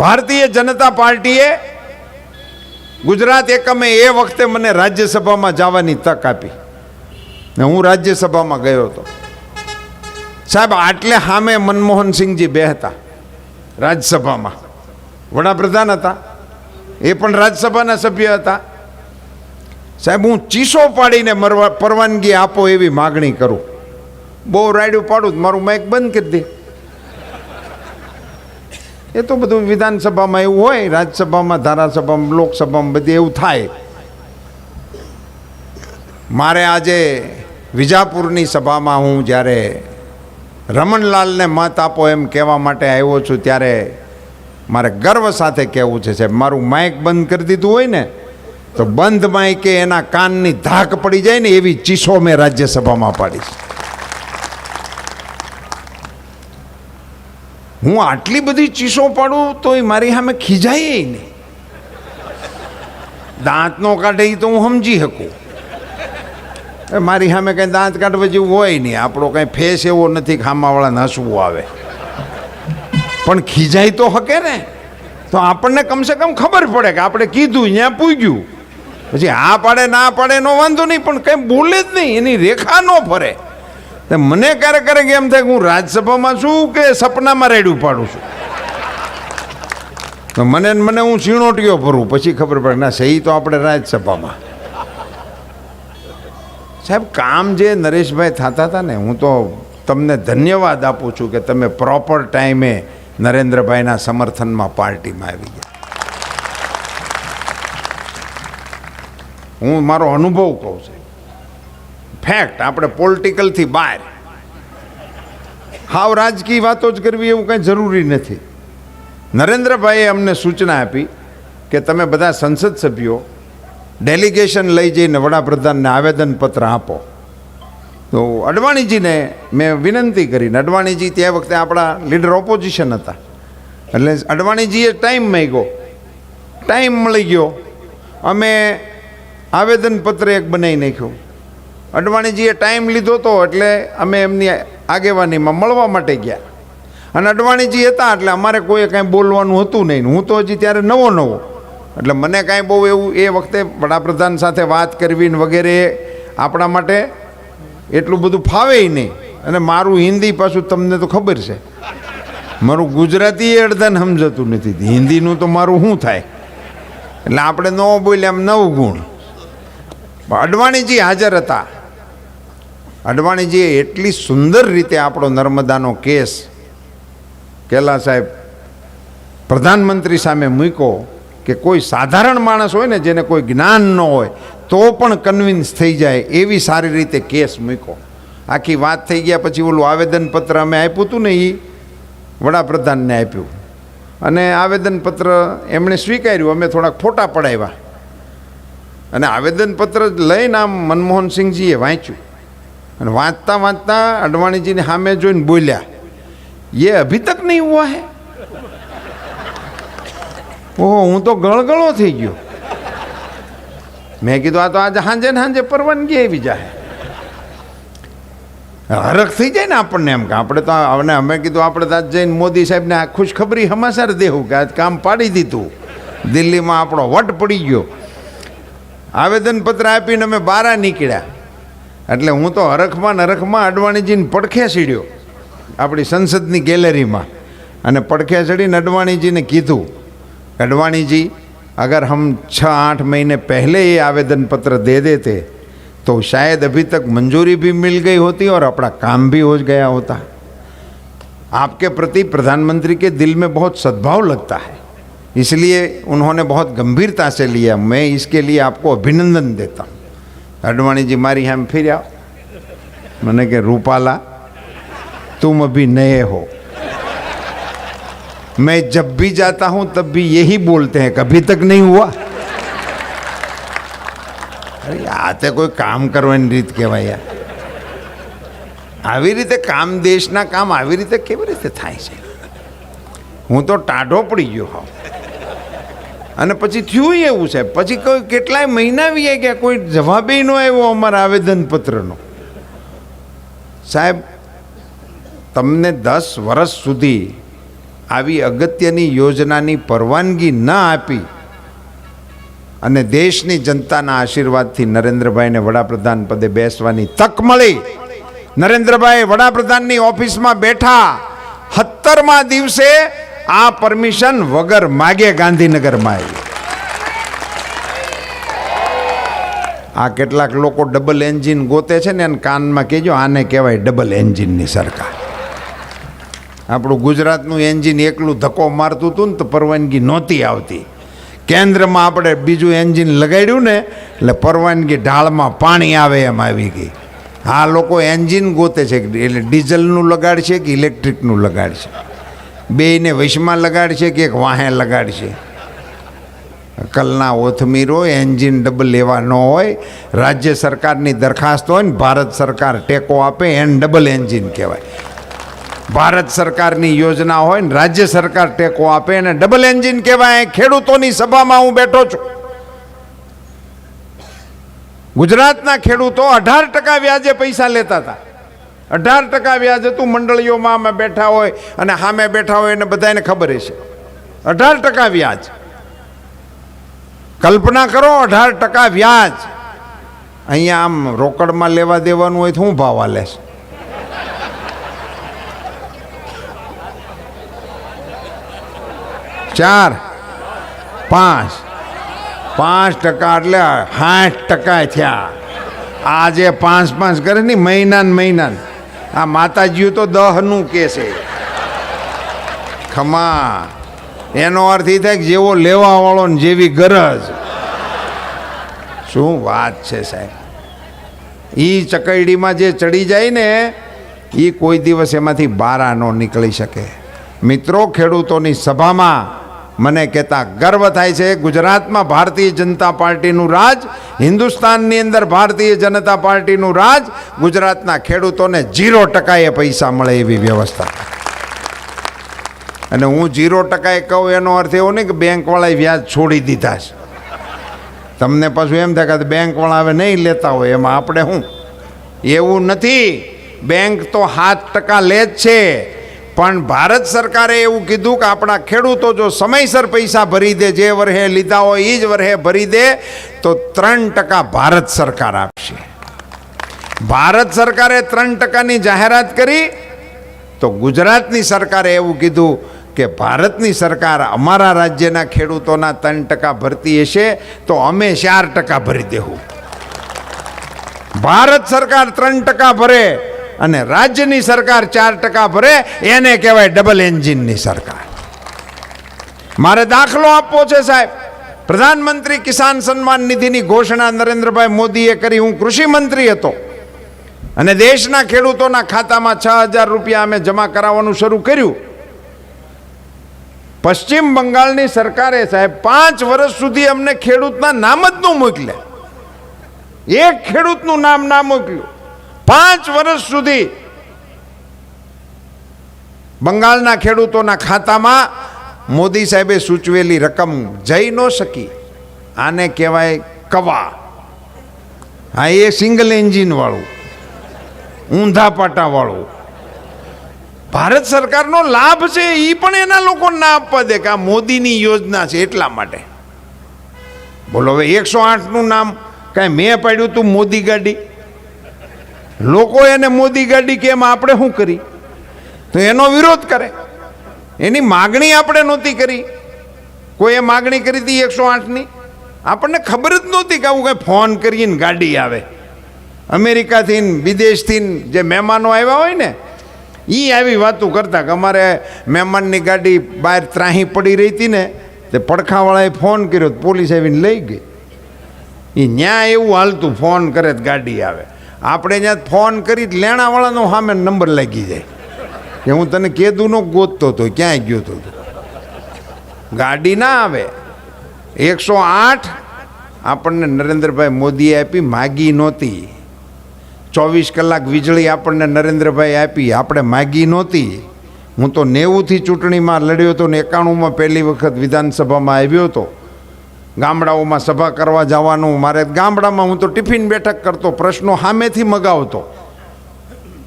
ભારતીય જનતા પાર્ટીએ ગુજરાત એકમે એ વખતે મને રાજ્યસભામાં જવાની તક આપી ને હું રાજ્યસભામાં ગયો હતો. સાહેબ, આટલે સામે મનમોહનસિંહજી બેહતા રાજ્યસભામાં, વડાપ્રધાન હતા, એ પણ રાજ્યસભાના સભ્ય હતા. સાહેબ, હું ચીસો પાડીને પરવાનગી આપો એવી માગણી કરું. બહુ રાયડું પાડું મારું માઇક બંધ કરી દે. એ તો બધું વિધાનસભામાં એવું હોય, રાજ્યસભામાં, ધારાસભામાં, લોકસભામાં બધી એવું થાય. મારે આજે વિજાપુરની સભામાં હું જ્યારે રમણલાલને મત આપો એમ કહેવા માટે આવ્યો છું, ત્યારે મારે ગર્વ સાથે કહેવું છે સાહેબ, મારું માઇક બંધ કરી દીધું હોય ને તો બંધ માઇકે એના કાનની ધાક પડી જાય ને એવી ચીસો મેં રાજ્યસભામાં પાડી છે. હું આટલી બધી ચીસો પાડું તો એ મારી સામે ખીજાય નહીં. દાંત નો કાઢે તો હું સમજી શકું, મારી સામે કંઈ દાંત કાઢવા જેવું હોય નહીં. આપણો કંઈ ફેસ એવો નથી કે સામાવાળાને હસવું આવે, પણ ખીજાય તો હકે ને. તો આપણને કમસે કમ ખબર પડે કે આપણે કીધું ત્યાં પૂગ્યું. પછી હા પાડે ના પાડે એનો વાંધો નહીં, પણ કંઈ બોલે જ નહીં, એની રેખા ન ફરે. મને ક્યારેક ક્યારેક એમ થાય કે હું રાજ્યસભામાં છું કે સપનામાં રેડું પાડું છું. તો મને હું સીણોટીઓ ભરું, પછી ખબર પડે ના સહી તો આપણે રાજ્યસભામાં. સાહેબ, કામ જે નરેશભાઈ થતા હતા ને, હું તો તમને ધન્યવાદ આપું છું કે તમે પ્રોપર ટાઈમે નરેન્દ્રભાઈના સમર્થનમાં પાર્ટીમાં આવી ગયા. હું મારો અનુભવ કહું છું, ફેક્ટ. આપણે પોલિટિકલથી બહાર હાવ રાજકીય વાતો જ કરવી એવું કંઈ જરૂરી નથી. નરેન્દ્રભાઈએ અમને સૂચના આપી કે તમે બધા સંસદ સભ્યો ડેલિગેશન લઈ જઈને વડાપ્રધાનને આવેદનપત્ર આપો. તો અડવાણીજીને મેં વિનંતી કરીને, અડવાણીજી તે વખતે આપણા લીડર ઓપોઝિશન હતા, એટલે અડવાણીજીએ ટાઈમ માંગ્યો, ટાઈમ મળી ગયો, અમે આવેદનપત્ર એક બનાવી નાખ્યું. અડવાણીજીએ ટાઈમ લીધો હતો એટલે અમે એમની આગેવાનીમાં મળવા માટે ગયા. અને અડવાણીજી હતા એટલે અમારે કોઈ કાંઈ બોલવાનું હતું નહીં. હું તો હજી ત્યારે નવો એટલે મને કાંઈ બહુ એવું એ વખતે વડાપ્રધાન સાથે વાત કરવી વગેરે આપણા માટે એટલું બધું ફાવે નહીં. અને મારું હિન્દી પાછું તમને તો ખબર છે, મારું ગુજરાતી એ અડધાને સમજતું નથી, હિન્દીનું તો મારું શું થાય. એટલે આપણે ન બોલ્યા એમ 9 ગુણ. અડવાણીજી હાજર હતા. અડવાણીજીએ એટલી સુંદર રીતે આપણો નર્મદાનો કેસ કેલા સાહેબ પ્રધાનમંત્રી સામે મૂક્યો કે કોઈ સાધારણ માણસ હોય ને, જેને કોઈ જ્ઞાન ન હોય તો પણ કન્વિન્સ થઈ જાય એવી સારી રીતે કેસ મૂક્યો. આખી વાત થઈ ગયા પછી ઓલું આવેદનપત્ર અમે આપ્યું હતું ને, એ વડાપ્રધાનને આપ્યું અને આવેદનપત્ર એમણે સ્વીકાર્યું. અમે થોડાક ફોટા પડાવ્યા અને આવેદનપત્ર લઈને આમ મનમોહનસિંહજીએ વાંચ્યું અને વાંચતા વાંચતા અડવાણીજીને સામે જોઈને બોલ્યા, ये अभी तक नहीं हुआ है. ઓહો, હું તો ગળગળો થઈ ગયો. મેં કીધું આ તો આજે સાંજે ને સાંજે પરવાનગી આવી જાય. હરખ થઈ જાય ને આપણને એમ કે આપણે તો અમે કીધું આપણે તો આજ જઈને મોદી સાહેબને આ ખુશખબરી સમાચાર દેવું કે આજ કામ પાડી દીધું, દિલ્હીમાં આપણો વટ પડી ગયો. આવેદનપત્ર આપીને અમે બહાર નીકળ્યા. એટલે હું તો હરખમાં અડવાણીજીને પડખે સીડ્યો આપણી સંસદની ગેલેરીમાં, અને પડખે ચડીને અડવાણીજીને કીધું, अडवाणी जी अगर हम 6-8 महीने पहले ये आवेदन पत्र दे देते तो शायद अभी तक मंजूरी भी मिल गई होती और अपना काम भी हो गया होता. आपके प्रति प्रधानमंत्री के दिल में बहुत सद्भाव लगता है, इसलिए उन्होंने बहुत गंभीरता से लिया. मैं इसके लिए आपको अभिनंदन देता हूँ. अडवाणी जी मारी हम फिर आओ, मैंने कहा रूपाला तुम अभी नए हो, मैं जब भी जाता हूं तब भी यही बोलते हैं कि अभी तक नहीं हुआ. अरे आते कोई काम करवानी રીત કહેવાય યાર. આવી રીતે કામ, દેશના કામ આવી રીતે કેવી રીતે થાય છે? હું તો ટાઢો પડી ગયો હા. અને પછી થયું એવું છે, પછી કોઈ કેટલાય મહિના વી ગયા, કોઈ જવાબ ન આવ્યો અમારા આવેદનપત્રનો. સાહેબ, તમને 10 વર્ષ સુધી આવી અગત્યની યોજનાની પરવાનગી ન આપી અને દેશની જનતાના આશીર્વાદથી નરેન્દ્રભાઈને વડાપ્રધાન પદે બેસવાની તક મળી. નરેન્દ્રભાઈ વડાપ્રધાનની ઓફિસમાં બેઠા 17મા દિવસે આ પરમિશન વગર માગે ગાંધીનગરમાં આવી. આ કેટલાક લોકો ડબલ એન્જિન ગોતે છે ને એને કાનમાં કહેજો, આને કહેવાય ડબલ એન્જિનની સરકાર. આપણું ગુજરાતનું એન્જિન એકલું ધક્કો મારતું હતું ને તો પરવાનગી નહોતી આવતી. કેન્દ્રમાં આપણે બીજું એન્જિન લગાડ્યું ને એટલે પરવાનગી ઢાળમાં પાણી આવે એમ આવી ગઈ. આ લોકો એન્જિન ગોતે છે, એટલે ડીઝલનું લગાડશે કે ઇલેક્ટ્રિકનું લગાડશે, બેયને વશમાં લગાડશે કે એક વાહે લગાડશે. અકલના ઓથમીરો, એન્જિન ડબલ એવા ન હોય. રાજ્ય સરકારની દરખાસ્ત હોય ને ભારત સરકાર ટેકો આપે એને ડબલ એન્જિન કહેવાય. ભારત સરકારની યોજના હોય ને રાજ્ય સરકાર ટેકો આપે એને ડબલ એન્જિન કહેવાય. ખેડૂતોની સભામાં હું બેઠો છું. ગુજરાતના ખેડૂતો 18% વ્યાજે પૈસા લેતા હતા. 18% વ્યાજ હતું. મંડળીઓમાં અમે બેઠા હોય અને સામે બેઠા હોય એને બધાને ખબર હશે. 18% વ્યાજ. કલ્પના કરો, 18% વ્યાજ. અહીંયા આમ રોકડમાં લેવા દેવાનું હોય તો શું ભાવ આલે છે? ચાર 5% એટલે 60% થયા. આ જે 5 કરે ને મહિના આ માતાજીઓ તો 10નું કે છે. ખમા એનો અર્થ એ થાય કે જેવો લેવા વાળો ને જેવી ગરજ. શું વાત છે સાહેબ! એ ચકરડીમાં જે ચડી જાય ને એ કોઈ દિવસ એમાંથી બહાર ન નીકળી શકે. મિત્રો, ખેડૂતોની સભામાં મને કહેતા ગર્વ થાય છે. ગુજરાતમાં ભારતીય જનતા પાર્ટીનું રાજ, હિન્દુસ્તાનની અંદર ભારતીય જનતા પાર્ટીનું રાજ. ગુજરાતના ખેડૂતોને 0% પૈસા મળે એવી વ્યવસ્થા. અને હું 0% કહું એનો અર્થ એવો નહીં કે બેંકવાળાએ વ્યાજ છોડી દીધા છે. તમને પાછું એમ થાય કે બેંકવાળા હવે નહીં લેતા હોય, એમાં આપણે શું? એવું નથી. બેંક તો 7% લે જ છે. પણ ભારત સરકારે એવું કીધું કે આપણા ખેડૂતો જો સમયસર પૈસા ભરી દે, જે વર્ષે લીધા હોય એ જ વર્ષે ભરી દે, તો 3% ભારત સરકાર આપશે. ભારત સરકારે 3%ની જાહેરાત કરી તો ગુજરાતની સરકારે એવું કીધું કે ભારતની સરકાર અમારા રાજ્યના ખેડૂતોના 3% ભરતી હશે તો અમે 4% ભરી દેવું. ભારત સરકાર 3% ભરે અને રાજ્યની સરકાર 4% ભરે, એને કહેવાય ડબલ એન્જિનની સરકાર. મારે દાખલો આપવો છે સાહેબ. પ્રધાનમંત્રી કિસાન સન્માન નિધિની ઘોષણા નરેન્દ્રભાઈ મોદીએ કરી. હું કૃષિ મંત્રી હતો અને દેશના ખેડૂતોના ખાતામાં 6,000 રૂપિયા અમે જમા કરાવવાનું શરૂ કર્યું. પશ્ચિમ બંગાળની સરકારે સાહેબ 5 વર્ષ સુધી અમને ખેડૂતના નામ જ ન મોકલ્યા. એક ખેડૂતનું નામ ના મોકલ્યું. 5 વર્ષ સુધી બંગાળના ખેડૂતોના ખાતામાં મોદી સાહેબે સૂચવેલી રકમ જઈ ન શકી. આને કહેવાય કવા. હા, એ સિંગલ એન્જિન વાળું, ઊંધા પાટા વાળું. ભારત સરકારનો લાભ છે એ પણ એના લોકો ના આપવા દે કે આ મોદીની યોજના છે એટલા માટે. બોલો, હવે 108નું નામ કાંઈ મેં પાડ્યું તું મોદી ગાડી. લોકો એને મોદી ગાડી કે એમાં આપણે શું કરી? તો એનો વિરોધ કરે. એની માગણી આપણે નહોતી કરી. કોઈએ માગણી કરી હતી 108ની? આપણને ખબર જ નહોતી કે આવું કંઈ ફોન કરીને ગાડી આવે. અમેરિકાથી વિદેશથી જે મહેમાનો આવ્યા હોય ને એ આવી વાતો કરતા કે અમારે મહેમાનની ગાડી બહાર ત્રાહી પડી રહી હતી ને તે પડખાવાળાએ ફોન કર્યો, પોલીસ આવીને લઈ ગઈ. એ ન્યા એવું હાલતું, ફોન કરે તો ગાડી આવે. આપણે ત્યાં ફોન કરી લેણાવાળાનો સામે નંબર લાગી જાય કે હું તને કીધું ન ગોતતો હતો, ક્યાંય ગયો હતો. ગાડી ના આવે. 108 આપણને નરેન્દ્રભાઈ મોદીએ આપી, માગી નહોતી. 24 કલાક વીજળી આપણને નરેન્દ્રભાઈ આપી, આપણે માગી નહોતી. હું તો 90થી ચૂંટણીમાં લડ્યો હતો ને 91માં પહેલી વખત વિધાનસભામાં આવ્યો હતો. ગામડાઓમાં સભા કરવા જવાનું. મારે ગામડામાં હું તો ટિફિન બેઠક કરતો, પ્રશ્નો સામેથી મગાવતો.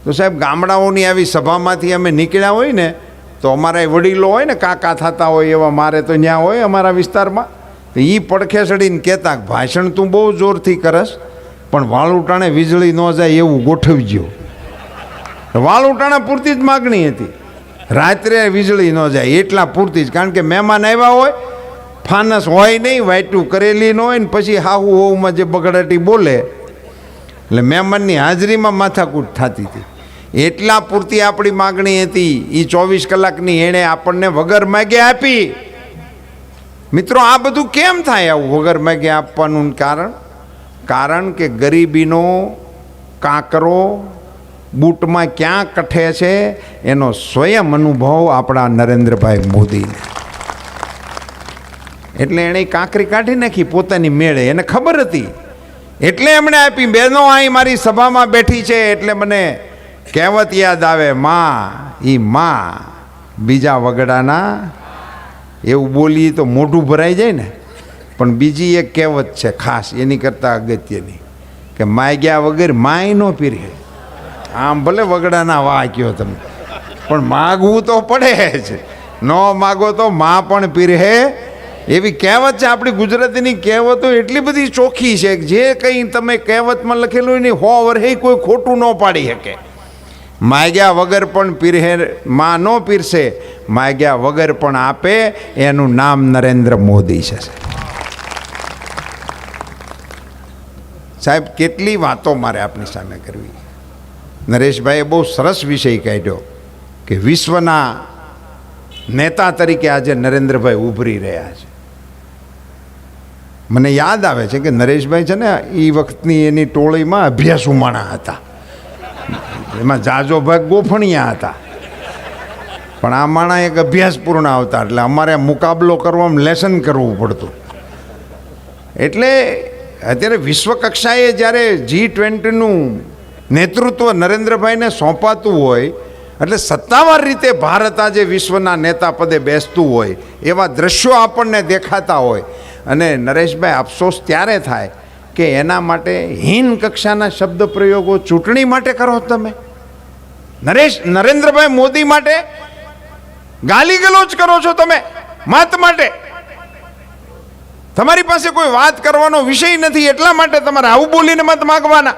તો સાહેબ, ગામડાઓની આવી સભામાંથી અમે નીકળ્યા હોય ને તો અમારા વડીલો હોય ને, કાકા થતા હોય એવા, મારે તો ત્યાં હોય અમારા વિસ્તારમાં, તો એ પડખે ચડીને કહેતા ભાષણ તું બહુ જોરથી કરસ, પણ વાલુટાણે વીજળી ન જાય એવું ગોઠવજો. વાલુટાણા પૂરતી જ માગણી હતી, રાત્રે વીજળી ન જાય એટલા પૂરતી જ, કારણ કે મહેમાન આવ્યા હોય, ફાનસ હોય નહીં, વાઈટું કરેલી ન હોય ને પછી હાહુ હોવમાં જે બગડાટી બોલે એટલે મહેમાનની હાજરીમાં માથાકૂટ થતી હતી. એટલા પૂરતી આપણી માગણી હતી. એ 24 કલાકની એણે આપણને વગર માગે આપી. મિત્રો, આ બધું કેમ થાય આવું વગર માગે આપવાનું કારણ કે ગરીબીનો કાંકરો બૂટમાં ક્યાં કઠે છે એનો સ્વયં અનુભવ આપણા નરેન્દ્રભાઈ મોદીને. એટલે એણે કાંકરી કાઢી નાખી પોતાની મેળે, એને ખબર હતી એટલે એમણે આપી. બહેનો અહીં મારી સભામાં બેઠી છે એટલે મને કહેવત યાદ આવે, માં બીજા વગડાના, એવું બોલીએ તો મોઢું ભરાઈ જાય ને. પણ બીજી એક કહેવત છે ખાસ એની કરતાં અગત્યની, કે માગ્યા વગર માય ન પીરે. આમ ભલે વગડાના વાહ કયો તમે, પણ માગવું તો પડે જ, ન માગો તો માં પણ પીરે. એવી કહેવત છે. આપણી ગુજરાતીની કહેવતો એટલી બધી ચોખ્ખી છે કે જે કંઈ તમે કહેવતમાં લખેલું એની 100 વર્ષે કોઈ ખોટું ન પાડી શકે. માગ્યા વગર પણ પીરહે, માં ન પીરશે, માગ્યા વગર પણ આપે, એનું નામ નરેન્દ્ર મોદી છે. સાહેબ, કેટલી વાતો મારે આપની સામે કરવી. નરેશભાઈએ બહુ સરસ વિષય કાઢ્યો કે વિશ્વના નેતા તરીકે આજે નરેન્દ્રભાઈ ઉભરી રહ્યા છે. મને યાદ આવે છે કે નરેશભાઈ છે ને એ વખતની એની ટોળીમાં અભ્યાસુ માણા હતા, એમાં જાજો ભાગ ગોફણિયા હતા, પણ આ માણા એક અભ્યાસપૂર્ણ આવતા, એટલે અમારે મુકાબલો કરવામાં લેસન કરવું પડતું. એટલે અત્યારે વિશ્વ કક્ષાએ જ્યારે G20નું નેતૃત્વ નરેન્દ્રભાઈને સોંપાતું હોય, એટલે સત્તાવાર રીતે ભારત આજે વિશ્વના નેતા પદે બેસતું હોય એવા દ્રશ્યો આપણને દેખાતા હોય, અને નરેશભાઈ અફસોસ ત્યારે થાય કે એના માટે હીન કક્ષાના શબ્દ પ્રયોગો ચૂંટણી માટે કરો તમે. નરેન્દ્રભાઈ મોદી માટે ગાલી ગલોચ કરો છો તમે, મત માટે. તમારી પાસે કોઈ વાત કરવાનો વિષય નથી, એટલા માટે તમારે આવું બોલીને મત માગવાના.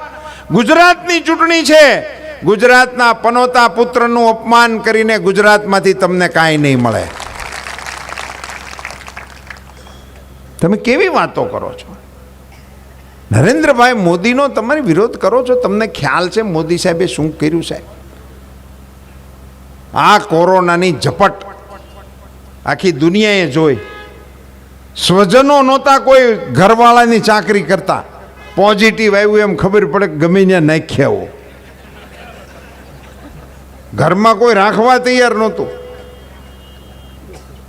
ગુજરાતની ચૂંટણી છે, ગુજરાતના પનોતા પુત્રનું અપમાન કરીને ગુજરાતમાંથી તમને કાંઈ નહીં મળે. તમે કેવી વાતો કરો છો? નરેન્દ્રભાઈ મોદીનો તમારે વિરોધ કરો છો. તમને ખ્યાલ છે મોદી સાહેબે શું કર્યું છે? આ કોરોનાની ઝપટ આખી દુનિયાએ જોઈ. સ્વજનો નહોતા કોઈ ઘરવાળાની ચાકરી કરતા, પોઝિટિવ આવ્યું એમ ખબર પડે ગમે ત્યાં નાખ્યા. ઘરમાં કોઈ રાખવા તૈયાર નહોતું.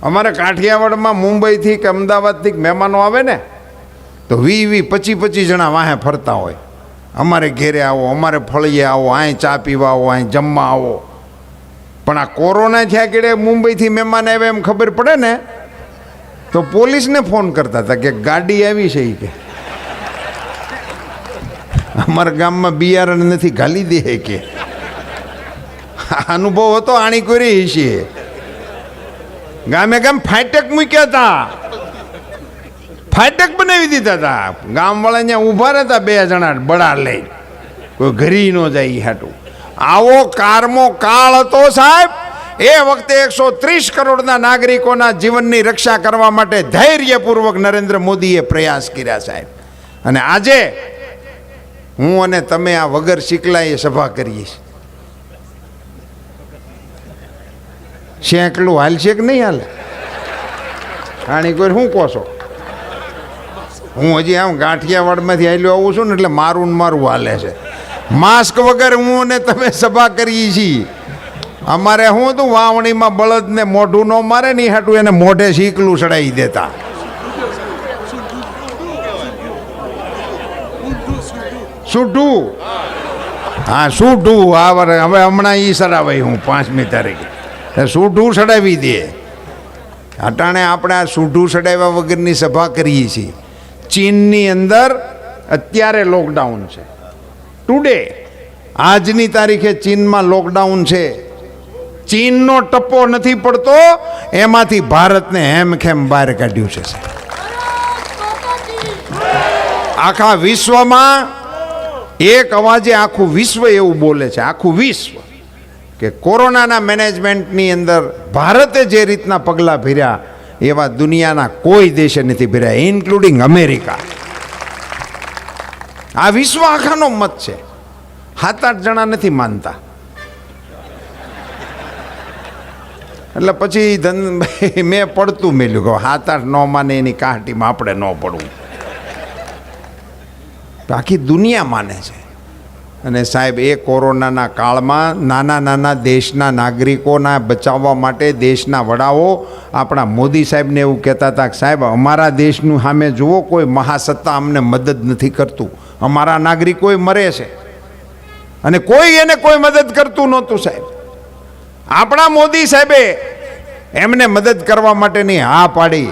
અમારે કાઠિયાવાડમાં મુંબઈથી કે અમદાવાદથી મહેમાનો આવે ને તો 20-25 જણા વાહે ફરતા હોય. અમારે ઘેરે આવો, અમારે ફળીએ આવો, અહીં ચા પીવા આવો, અહીં જમવા આવો. પણ આ કોરોના થયા કેડે મુંબઈથી મહેમાન આવે એમ ખબર પડે ને તો પોલીસને ફોન કરતા હતા કે ગાડી આવી છે. કે અમારા ગામમાં બિયારણ નથી, ગાલી દે. કે અનુભવ હતો આણી કરી છે. ગામે ગામ ફાટક મૂક્યા હતા, ફાટક બનાવી દીધા હતા. ગામવાળા ત્યાં ઊભા રહેતા 2 જણા બળા લઈ, કોઈ ઘરી ન જાય હાટું. આવો કારમો કાળ હતો સાહેબ. એ વખતે 130 કરોડના નાગરિકોના જીવનની રક્ષા કરવા માટે ધૈર્યપૂર્વક નરેન્દ્ર મોદીએ પ્રયાસ કર્યા સાહેબ. અને આજે હું અને તમે આ વગર શીખલાએ સભા કરીએ છીએ. શેકલું હાલશે કે નહીં હાલે? આની કોઈ શું કહો છો? હું હજી આમ ગાંઠિયાવાડમાંથી હાલ્યો આવું છું ને એટલે મારું હાલે છે. માસ્ક વગર હું અને તમે સભા કરીએ છીએ. અમારે શું હતું, વાવણીમાં બળદને મોઢું ન મારે નહીં હાટું એને મોઢે શીકલું ચડાવી દેતા. સૂઢું, હા સૂઢું. હવે હમણાં ઈ ચડાવાય, હું 5મી તારીખે સૂઢું ચડાવી દે. અટાણે આપણે આ સૂઢું ચડાવ્યા વગરની સભા કરીએ છીએ. ચીનની અંદર અત્યારે લોકડાઉન છે. ટુડે, આજની તારીખે ચીનમાં લોકડાઉન છે. ચીનનો ટપ્પો નથી પડતો, એમાંથી ભારતને હેમખેમ બહાર કાઢ્યું છે. આખા વિશ્વમાં એક અવાજે આખું વિશ્વ એવું બોલે છે, આખું વિશ્વ, કે કોરોનાના મેનેજમેન્ટની અંદર ભારતે જે રીતના પગલાં ભર્યા એવા દુનિયાના કોઈ દેશે નથી ભર્યા, ઇન્ક્લુડિંગ અમેરિકા. આ વિશ્વ આખાનો મત છે. 7-8 જણા નથી માનતા. એટલે પછી ધનભાઈ મેં પડતું મેલ્યું કે 7-8 ન માને એની કાંટીમાં આપણે ન પડવું. આખી દુનિયા માને છે. અને સાહેબ, એ કોરોનાના કાળમાં નાના નાના દેશના નાગરિકોના બચાવવા માટે દેશના વડાઓ આપણા મોદી સાહેબને એવું કહેતા હતા કે સાહેબ, અમારા દેશનું સામે જુઓ, કોઈ મહાસત્તા અમને મદદ નથી કરતું, અમારા નાગરિકોય મરે છે. અને કોઈ એને કોઈ મદદ કરતું નહોતું સાહેબ. આપણા મોદી સાહેબે એમને મદદ કરવા માટેની હા પાડી.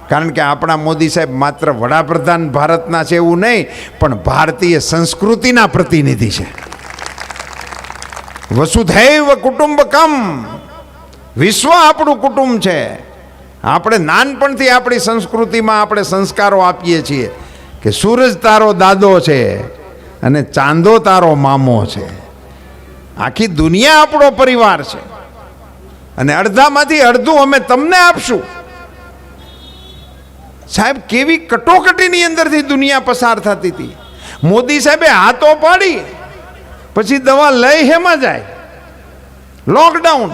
કારણ કે આપણા મોદી સાહેબ માત્ર વડાપ્રધાન ભારતના છે એવું નહીં, પણ ભારતીય સંસ્કૃતિના પ્રતિનિધિ છે. વસુધૈવ કુટુંબકમ, વિશ્વ આપણું કુટુંબ છે. આપણે નાનપણથી આપણી સંસ્કૃતિમાં આપણે સંસ્કારો આપીએ છીએ કે સૂરજ તારો દાદો છે અને ચાંદો તારો મામો છે. આખી દુનિયા આપણો પરિવાર છે અને અડધામાંથી અડધું અમે તમને આપશું. સાહેબ, કેવી કટોકટીની અંદરથી દુનિયા પસાર થતી હતી. મોદી સાહેબે હાથો પાડી, પછી દવા લઈ હેમાં જાય. લોકડાઉન,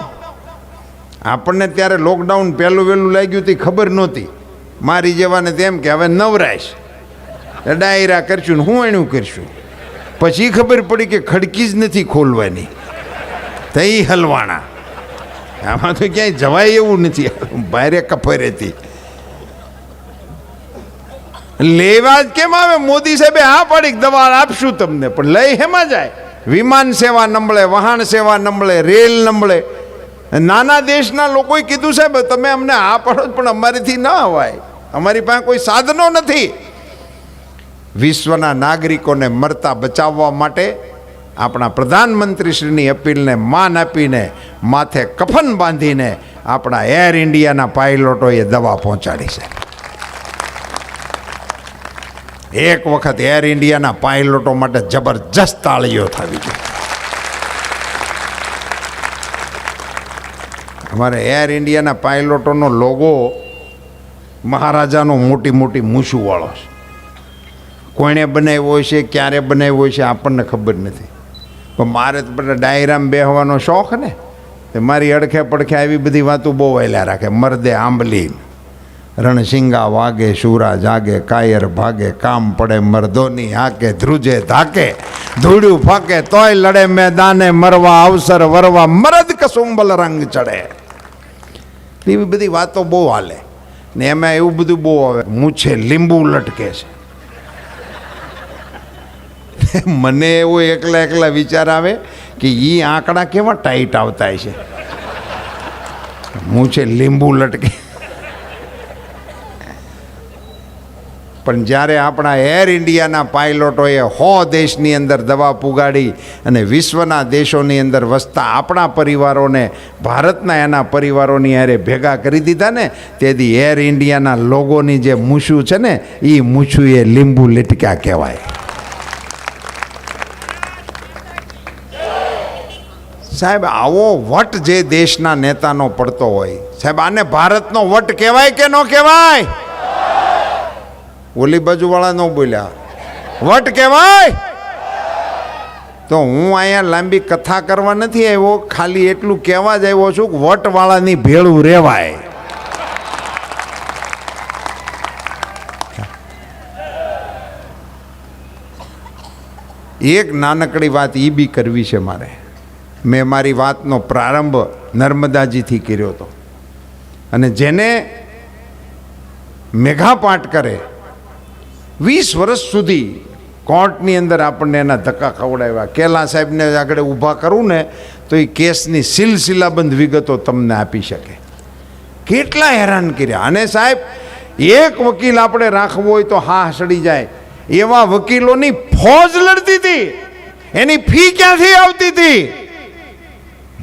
આપણને ત્યારે લોકડાઉન પહેલું વહેલું લાગ્યું હતી, ખબર નહોતી. મારી જેવાને તેમ કે હવે નવરાશ, ડાયરા કરશું ને હું એનું કરશું. પછી ખબર પડી કે ખડકી જ નથી ખોલવાની, તઈ હલવાણા. આમાં તો ક્યાંય જવાય એવું નથી. ભારે કફર હતી. લેવા જ કેમ આવે? મોદી સાહેબે હા પાડી, દવા આપશું તમને, પણ લઈ હેમાં જાય? વિમાન સેવા નંબળે, વાહન સેવા નંબળે, રેલ નંબળે. નાના દેશના લોકોએ કીધું સાહેબ તમે અમને હા પાડો, પણ અમારીથી ન અવાય, અમારી પાસે કોઈ સાધનો નથી. વિશ્વના નાગરિકોને મરતા બચાવવા માટે આપણા પ્રધાનમંત્રીશ્રીની અપીલને માન આપીને, માથે કફન બાંધીને આપણા એર ઇન્ડિયાના પાયલોટોએ દવા પહોંચાડી છે. એક વખત એર ઇન્ડિયાના પાયલોટો માટે જબરજસ્ત તાળીઓ થવી જોઈએ. અમારે એર ઇન્ડિયાના પાયલોટોનો લોગો મહારાજાનો મોટી મોટી મૂછુંવાળો છે. કોણે બનાવ્યો છે, ક્યારે બનાવ્યો છે, આપણને ખબર નથી. પણ મારે તો બધા ડાયરામાં બેહવાનો શોખ ને, મારી અડખે પડખે આવી બધી વાતો બહુ વહેલા રાખે. મરદે આંબલી, રણસિંગા વાગે, શુરા જાગે, કાયર ભાગે, કામ પડે મર્દોની હાકે, ધ્રુજે ધાકે, ધૂળ્યું ફાકે, તોય લડે મેદાને, મરવા અવસર વરવા, મરદ કસુંબલ રંગ ચડે. એવી બધી વાતો બહુ હાલે ને. એમાં એવું બધું બહુ આવે, મૂછે લીંબુ લટકે છે. મને એવો એકલા એકલા વિચાર આવે કે એ આંકડા કેવા ટાઈટ આવતા છે. મૂછે લીંબુ લટકે. પણ જ્યારે આપણા એર ઇન્ડિયાના પાયલોટોએ 100 દેશની અંદર દવા પુગાડી અને વિશ્વના દેશોની અંદર વસતા આપણા પરિવારોને ભારતના એના પરિવારોની હારે ભેગા કરી દીધા ને, તેથી એર ઇન્ડિયાના લોગોની જે મૂછું છે ને, એ મૂછું એ લીંબુ લટક્યા કહેવાય. સાહેબ, આવો વટ જે દેશના નેતાનો પડતો હોય, સાહેબ આને ભારતનો વટ કહેવાય કે ન કહેવાય? ઓલી બાજુવાળા ન બોલ્યા, વટ કહેવાય. તો હું અહીંયા લાંબી કથા કરવા નથી આવ્યો, ખાલી એટલું કહેવા જ આવ્યો છું કે વટવાળાની ભેળું રહેવાય. એક નાનકડી વાત એ બી કરવી છે મારે. મેં મારી વાતનો પ્રારંભ નર્મદાજીથી કર્યો હતો, અને જેને મેઘાપાઠ કરે 20 વર્ષ સુધી કોર્ટની અંદર આપણને એના ધક્કા ખવડાવ્યા. કેલા સાહેબને આગળ ઊભા કરું ને તો એ કેસની સિલસિલાબંધ વિગતો તમને આપી શકે. કેટલા હેરાન કર્યા. અને સાહેબ, એક વકીલ આપણે રાખવો હોય તો હા સડી જાય એવા વકીલોની ફોજ લડતી હતી. એની ફી ક્યાંથી આવતી હતી?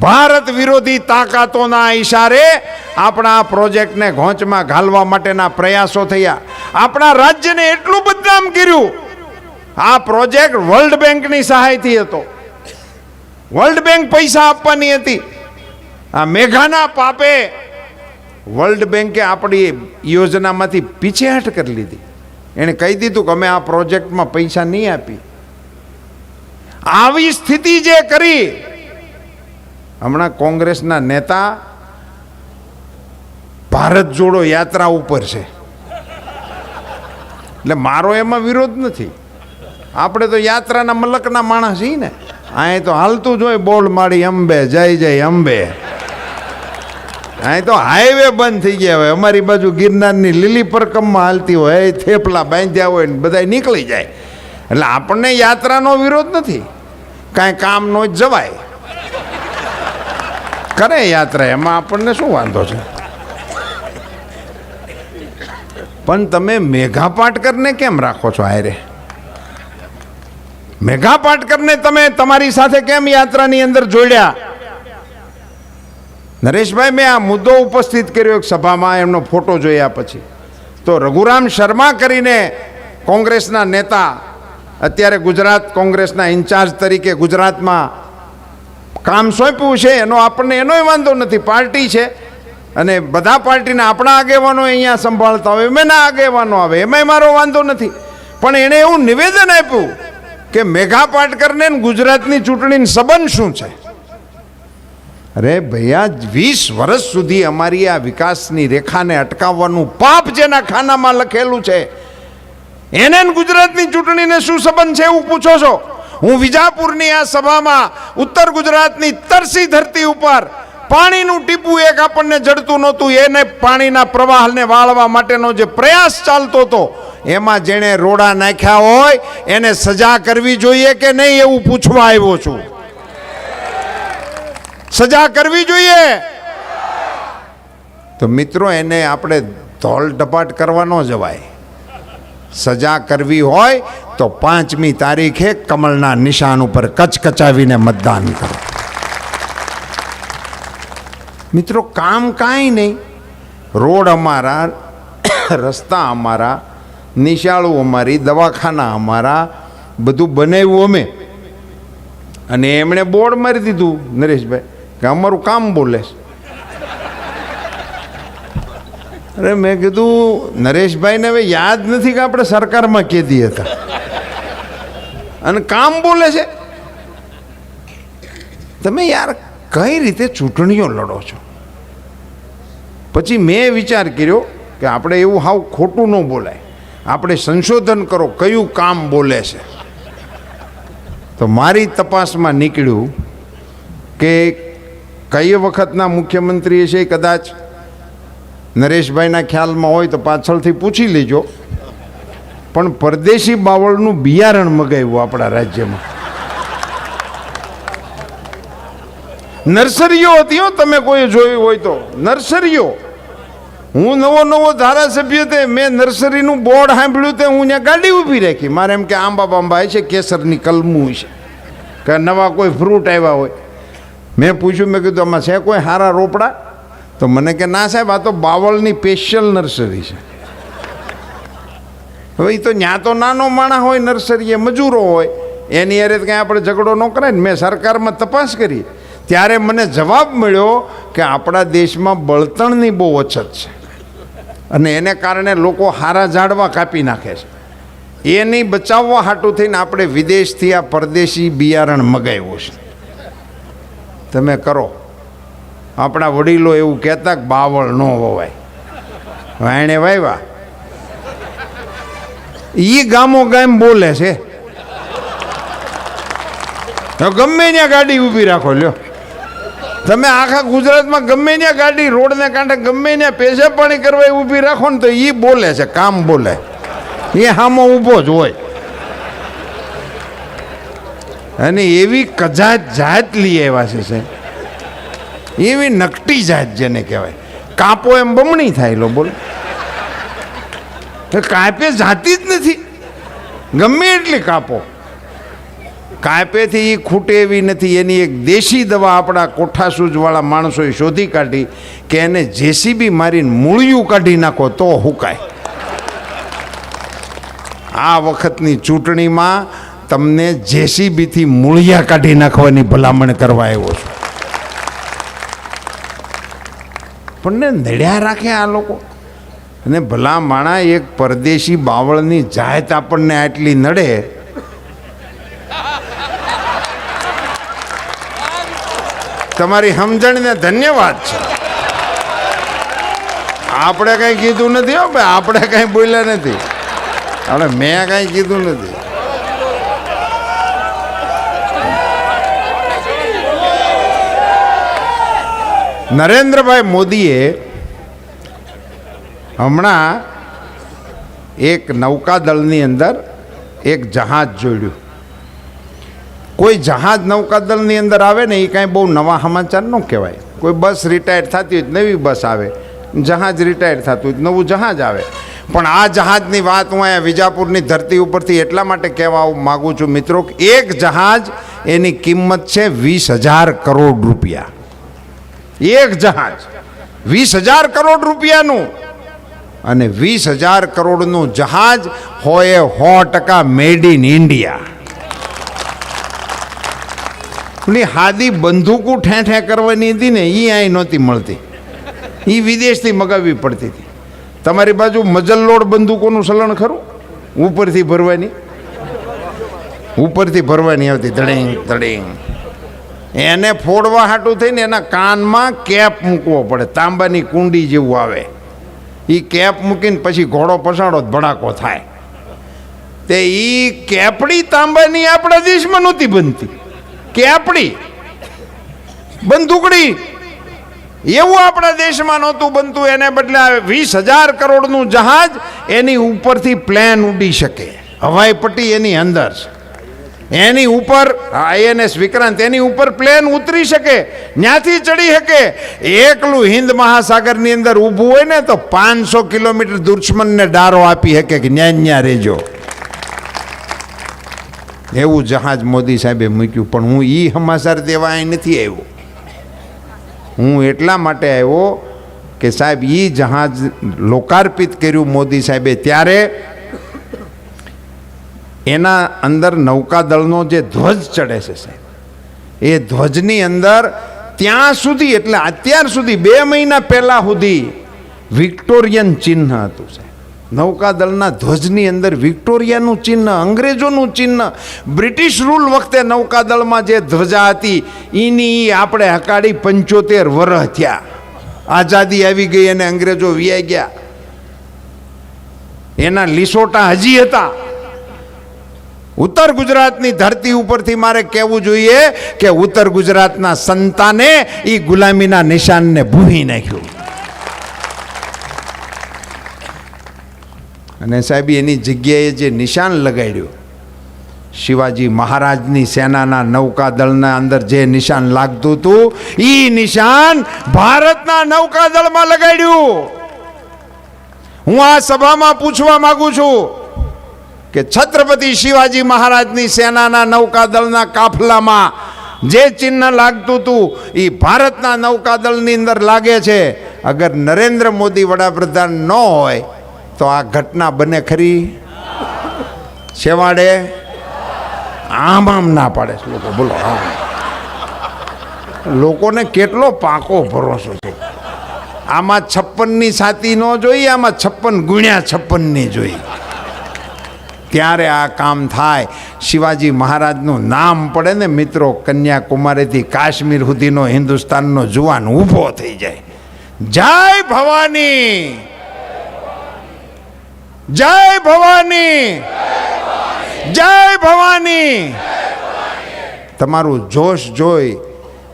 ભારત વિરોધી તાકાતોના ઈશારે આપણા પ્રોજેક્ટને ઘોંચમાં ઘાલવા માટેના પ્રયાસો થયા. આપણા રાજ્યને એટલું બદનામ કર્યું. આ પ્રોજેક્ટ વર્લ્ડ બેંકની સહાયથી હતો. વર્લ્ડ બેંક પૈસા આપવાની હતી. આ મેઘાના પાપે વર્લ્ડ બેંકે આપણી યોજનામાંથી પીછેહટ કરી લીધી. એણે કહી દીધું કે અમે આ પ્રોજેક્ટમાં પૈસા નહીં આપી. આવી સ્થિતિ જે કરી, હમણાં કોંગ્રેસના નેતા ભારત જોડો યાત્રા ઉપર છે. એટલે મારો એમાં વિરોધ નથી. આપણે તો યાત્રાના મલકના માણસ છીએ ને. અહીં તો હાલતું જ હોય બોલ મારી અંબે જય જય અંબે. અહીં તો હાઈવે બંધ થઈ ગયા હોય. અમારી બાજુ ગિરનારની લીલી પરકમમાં હાલતી હોય, થેપલા બાંધ્યા હોય ને બધા નીકળી જાય. એટલે આપણને યાત્રાનો વિરોધ નથી. કાંઈ કામ નો જવાય, કરે યાત્રા, એમાં આપણને શું વાંધો છે. પણ તમે મેઘા પાટકરને કેમ રાખો છો હારે? મેઘા પાટકરને તમે તમારી સાથે કેમ યાત્રાની અંદર જોડ્યા? નરેશભાઈ, મેં આ મુદ્દો ઉપસ્થિત કર્યો એક સભામાં, એમનો ફોટો જોયા પછી તો રઘુરામ શર્મા કરીને કોંગ્રેસના નેતા, અત્યારે ગુજરાત કોંગ્રેસના ઇન્ચાર્જ તરીકે ગુજરાતમાં કામ સોંપ્યું છે, એનો આપણને એનોય વાંધો નથી. પાર્ટી છે અને બધા પાર્ટીના આપણા આગેવાનો અહીંયા સંભાળતા હોય, એમના આગેવાનો આવે, એમાંય મારો વાંધો નથી. પણ એણે એવું નિવેદન આપ્યું કે મેઘા પાટકરને ગુજરાતની ચૂંટણીનો સંબંધ શું છે? અરે ભૈયા, 20 વર્ષ સુધી અમારી આ વિકાસની રેખાને અટકાવવાનું પાપ જેના ખાનામાં લખેલું છે, એને ગુજરાતની ચૂંટણીને શું સંબંધ છે એવું પૂછો છો? હું વિજાપુરની આ સભામાં ઉત્તર ગુજરાતની તરસી ધરતી ઉપર પાણીનું ટીપું એક આપણને જડતું નહોતું, એને પાણીના પ્રવાહને વાળવા માટેનો જે પ્રયાસ ચાલતો હતો, એમાં જેણે રોડા નાખ્યા હોય એને સજા કરવી જોઈએ કે નહીં એવું પૂછવા આવ્યો છું. સજા કરવી જોઈએ. તો મિત્રો, એને આપણે ધોલ ધપાટ કરવા ન જવાય. સજા કરવી હોય તો 5મી તારીખે કમળના નિશાન ઉપર કચકચાવીને મતદાન કરો. મિત્રો, કામ કાંઈ નહીં. રોડ અમારા, રસ્તા અમારા, નિશાળું અમારી, દવાખાના અમારા, બધું બનાવ્યું અમે. અને એમણે બોર્ડ મારી દીધું નરેશભાઈ કે અમારું કામ બોલે છે. અરે મેં કીધું નરેશભાઈને હવે યાદ નથી કે આપણે સરકારમાં કેદી હતા અને કામ બોલે છે. તમે યાર કઈ રીતે ચૂંટણીઓ લડો છો? પછી મેં વિચાર કર્યો કે આપણે એવું હાવ ખોટું ન બોલાય, આપણે સંશોધન કરો કયું કામ બોલે છે. તો મારી તપાસમાં નીકળ્યું કે કઈ વખતના મુખ્યમંત્રી છે, કદાચ નરેશભાઈના ખ્યાલમાં હોય તો પાછળથી પૂછી લેજો, પણ પરદેશી બાવળનું બિયારણ મગાવ્યું આપણા રાજ્યમાં. નર્સરીઓ હતી હો, તમે કોઈ જોયું હોય તો નર્સરીઓ. હું નવો ધારાસભ્ય તે મેં નર્સરીનું બોર્ડ સાંભળ્યું તે હું ત્યાં ગાડી ઊભી રાખી. મારે એમ કે આંબા બાંબા છે, કેસરની કલમું છે કે નવા કોઈ ફ્રૂટ આવ્યા હોય. મેં પૂછ્યું, મેં કીધું આમાં છે કોઈ સારા રોપડા? તો મને કે ના સાહેબ, આ તો બાવળની સ્પેશિયલ નર્સરી છે. હવે એ તો ત્યાં તો નાનો માણસ હોય, નર્સરી એ મજૂરો હોય, એની અરે કાંઈ આપણે ઝઘડો ન કરાય ને. મેં સરકારમાં તપાસ કરી ત્યારે મને જવાબ મળ્યો કે આપણા દેશમાં બળતણની બહુ અછત છે અને એને કારણે લોકો હારા ઝાડવા કાપી નાખે છે. એ નહીં બચાવવા હાટું થઈને આપણે વિદેશથી આ પરદેશી બિયારણ મગાવ્યું છે. તમે કરો. આપણા વડીલો એવું કહેતા કે બાવળ ન વવાય, વાયણે વાવ્યા. એ ગામો ગામ બોલે છે. ગમે ત્યાં ગાડી ઊભી રાખો. લ્યો, તમે આખા ગુજરાતમાં ગમે ત્યાં ગાડી રોડને કાંઠે ગમે ત્યાં પેશાબ પાણી કરવા ઊભી રાખો ને તો એ બોલે છે, કામ બોલે. એ હામો ઊભો જ હોય. અને એવી કજાત જાત લઈ આવ્યા છે, એવી નકટી જાત જેને કહેવાય. કાપો એમ બમણી થાય. લો બોલ, કાપે જાતી જ નથી, ગમે એટલી કાપો. કાંપેથી એ ખૂટે એવી નથી. એની એક દેશી દવા આપણા કોઠાસૂજવાળા માણસોએ શોધી કાઢી કે એને જેસીબી મારીને મૂળિયું કાઢી નાખો તો હુકાય. આ વખતની ચૂંટણીમાં તમને જેસીબીથી મૂળિયા કાઢી નાખવાની ભલામણ કરવા આવ્યો છું. પણ ને નડ્યા રાખે આ લોકો. અને ભલા માણા એક પરદેશી બાવળની જાહેત આપણને આટલી નડે. તમારી સમજણને ધન્યવાદ છે. આપણે કઈ કીધું નથી હો ભાઈ, આપણે કઈ બોલ્યા નથી, આપણે મેં કઈ કીધું નથી. નરેન્દ્રભાઈ મોદીએ હમણાં એક નૌકાદળની અંદર એક જહાજ જોડ્યું. કોઈ જહાજ નૌકાદળની અંદર આવે ને એ કાંઈ બહુ નવા સમાચાર ન કહેવાય. કોઈ બસ રિટાયર થતી હોય નવી બસ આવે, જહાજ રિટાયર થતું હોય નવું જહાજ આવે. પણ આ જહાજની વાત હું અહીંયા વિજાપુરની ધરતી ઉપરથી એટલા માટે કહેવા માગું છું મિત્રો, એક જહાજ એની કિંમત છે 20,000 કરોડ રૂપિયા. એક જહાજ 20,000 કરોડ રૂપિયાનું. અને 20,000 કરોડનું જહાજ હોય 100% મેડ ઇન ઇન્ડિયા. હાદી બંદૂકો ઠેઠે કરવાની હતી ને એ અહીં નહોતી મળતી, એ વિદેશથી મગાવવી પડતી હતી. તમારી બાજુ મજલ્લોડ બંદૂકોનું ચલણ ખરું? ઉપરથી ભરવાની આવતી ધડીંગ ધડીંગ. એને ફોડવા હાટું થઈને એના કાનમાં કેપ મૂકવો પડે, તાંબાની કુંડી જેવું આવે. એ કેપ મૂકીને પછી ઘોડો પસાડો ભડાકો થાય. તે એ કેપડી તાંબાની આપણા દેશમાં નહોતી બનતી. કેપડી બંદૂકડી એવું આપણા દેશમાં નહોતું બનતું. એને બદલે 20,000 કરોડનું જહાજ, એની ઉપરથી પ્લેન ઉડી શકે, હવાઈ પટ્ટી એની અંદર, એની ઉપર INS વિક્રાંત, એની ઉપર પ્લેન ઉતરી શકે, ત્યાંથી ચડી શકે. એકલું હિન્દ મહાસાગરની અંદર ઊભું હોય ને તો 500 કિલોમીટર દુશ્મનને ડારો આપી શકે કે ન્યા રહેજો. એવું જહાજ મોદી સાહેબે મૂક્યું. પણ હું એ સમાચાર દેવા અહીં નથી આવ્યો. હું એટલા માટે આવ્યો કે સાહેબ એ જહાજ લોકાર્પિત કર્યું મોદી સાહેબે, ત્યારે એના અંદર નૌકાદળનો જે ધ્વજ ચડે છે સાહેબ, એ ધ્વજની અંદર ત્યાં સુધી, એટલે અત્યાર સુધી 2 મહિના પહેલાં સુધી વિક્ટોરિયન ચિહ્ન હતું સાહેબ. નૌકાદળના ધ્વજની અંદર વિક્ટોરિયાનું ચિહ્ન, અંગ્રેજોનું ચિહ્ન. બ્રિટિશ રૂલ વખતે નૌકાદળમાં જે ધ્વજા હતી એની આપણે હકાડી 75 વર્ષ થયા. આઝાદી આવી ગઈ અને અંગ્રેજો વિયાઈ ગયા. એના લીસોટા હજી હતા. ઉત્તર ગુજરાતની ધરતી ઉપરથી મારે કહેવું જોઈએ કે ઉત્તર ગુજરાતના સંતાને એ ગુલામીના નિશાનને ભૂંસી નાખ્યું. અને સાહેબ એની જગ્યાએ જે નિશાન લગાડ્યું, શિવાજી મહારાજની સેનાના નૌકાદળના અંદર જે નિશાન લાગતું હતું એ નિશાન ભારતના નૌકાદળમાં લગાડ્યું. હું આ સભામાં પૂછવા માંગુ છું કે છત્રપતિ શિવાજી મહારાજની સેનાના નૌકાદળના કાફલામાં જે ચિહ્ન લાગતું હતું એ ભારતના નૌકાદળની અંદર લાગે છે. અગર નરેન્દ્ર મોદી વડાપ્રધાન ન હોય તો આ ઘટના બને ખરી? છેવાડે આમ ના પાડે છે લોકો. બોલો, લોકોને કેટલો પાકો ભરોસો છે. આમાં 56ની છાતી ન જોઈ, આમાં 56 ગુણ્યા 56ની જોઈ. ત્યારે આ કામ થાય. શિવાજી મહારાજનું નામ પડે ને મિત્રો, કન્યાકુમારીથી કાશ્મીર સુધીનો હિન્દુસ્તાનનો જુવાન ઊભો થઈ જાય. જય ભવાની, જય ભવાની, જય ભવાની. તમારું જોશ જોઈ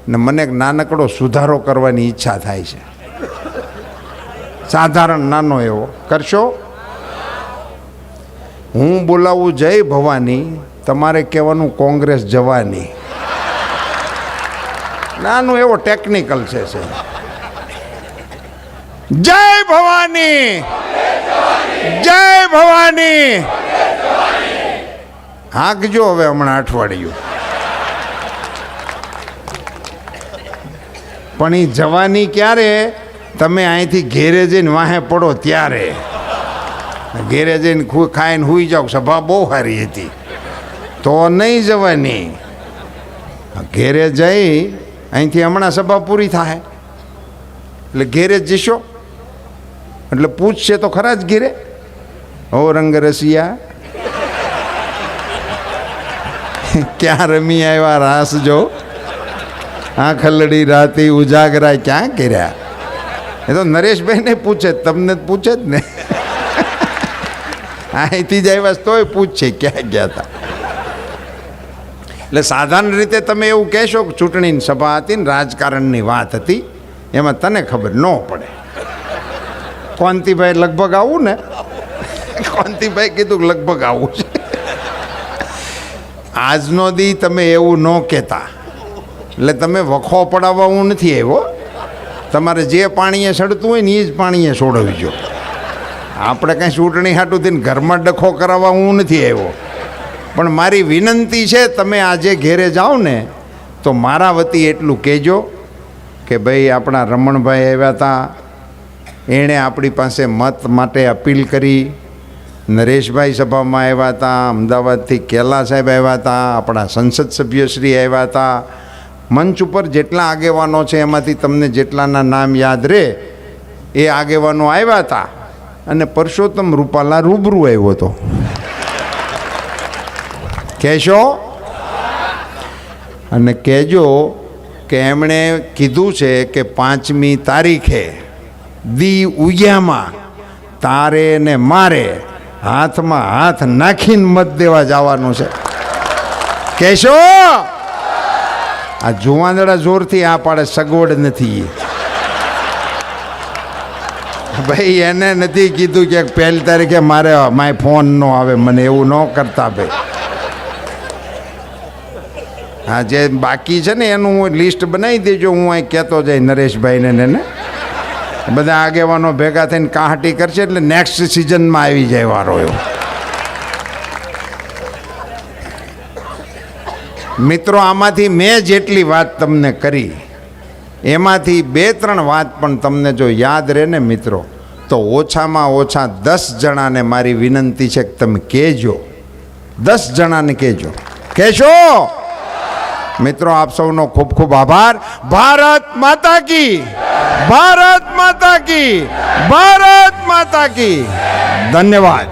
ને મને એક નાનકડો સુધારો કરવાની ઈચ્છા થાય છે. સાધારણ નાનો એવો કરશો? હું બોલાવું જય ભવાની, તમારે કહેવાનું કોંગ્રેસ જવાની. નાનું એવો ટેકનિકલ છે. જય ભવાની, જય ભવાની. હાંકજો હવે હમણાં અઠવાડિયું. પણ એ જવાની ક્યારે? તમે અહીંથી ઘેરે જઈને વાહે પડો ત્યારે. ઘેરે જઈને ખાઈને સૂઈ જાઓ, સભા બહુ સારી હતી, તો નહીં જવાની. ઘેરે જઈ અહીંથી હમણાં સભા પૂરી થાય એટલે ઘેરે જ જશો, એટલે પૂછશે તો ખરા જ ઘેરે, ઓ રંગ રસિયા ક્યાં રમી આવ્યા રાસ જો, આ ખલડી રાતી ઉજાગરા ક્યાં કર્યા? એ તો નરેશભાઈને પૂછે, તમને જ પૂછે જ ને. અહીંથી જ આવ્યા તોય પૂછશે ક્યાં ગયા હતા. એટલે સાધારણ રીતે તમે એવું કહેશો કે ચૂંટણીની સભા હતી ને રાજકારણની વાત હતી, એમાં તને ખબર ન પડે. કોંતીભાઈ લગભગ આવું ને, કોંતીભાઈ કીધું કે લગભગ આવું છે. આજનો દી તમે એવું ન કહેતા, એટલે તમે વખો પડાવવા હું નથી આવ્યો. તમારે જે પાણીએ સડતું હોય ને એ જ પાણીએ સોડવજો. આપણે કાંઈ ચૂંટણી હાટું થઈને ઘરમાં ડખો કરાવવા હું નથી આવ્યો. પણ મારી વિનંતી છે, તમે આજે ઘેરે જાઓ ને તો મારા વતી એટલું કહેજો કે ભાઈ આપણા રમણભાઈ આવ્યા હતા, એણે આપણી પાસે મત માટે અપીલ કરી. નરેશભાઈ સભામાં આવ્યા હતા, અમદાવાદથી કેલા સાહેબ આવ્યા હતા, આપણા સંસદ સભ્યશ્રી આવ્યા હતા. મંચ ઉપર જેટલા આગેવાનો છે એમાંથી તમને જેટલાના નામ યાદ રહે એ આગેવાનો આવ્યા હતા. અને પરસોત્તમ રૂપાલા રૂબરૂ આવ્યો હતો. કહેશો અને કહેજો કે એમણે કીધું છે કે 5મી તારીખે દી ઉગ્યામાં તારે ને મારે હાથમાં હાથ નાખીને મત દેવા જવાનું છે. કહેશો? આ જુવાનડા જોરથી આ પાડે, સગવડ નથી. ભાઈ એને નથી કીધું કે 1 તારીખે મારે માય ફોન ન આવે, મને એવું ન કરતા ભાઈ. હા, જે બાકી છે ને એનું લિસ્ટ બનાવી દેજો, હું અહીં કહેતો જાય નરેશભાઈને ને બધા આગેવાનો ભેગા થઈને કાહટી કરશે એટલે નેક્સ્ટ સિઝનમાં આવી જાય વારો એવો. મિત્રો, આમાંથી મેં જેટલી વાત તમને કરી એમાંથી 2-3 વાત પણ તમને જો યાદ રહે ને મિત્રો, તો ઓછામાં ઓછા 10 જણાને મારી વિનંતી છે કે તમે કહેજો. 10 જણાને કહેજો. કહેશો? મિત્રો, આપ સૌનો ખૂબ ખૂબ આભાર. ભારત માતા કી, ભારત માતા કી, ભારત માતા કી. ધન્યવાદ.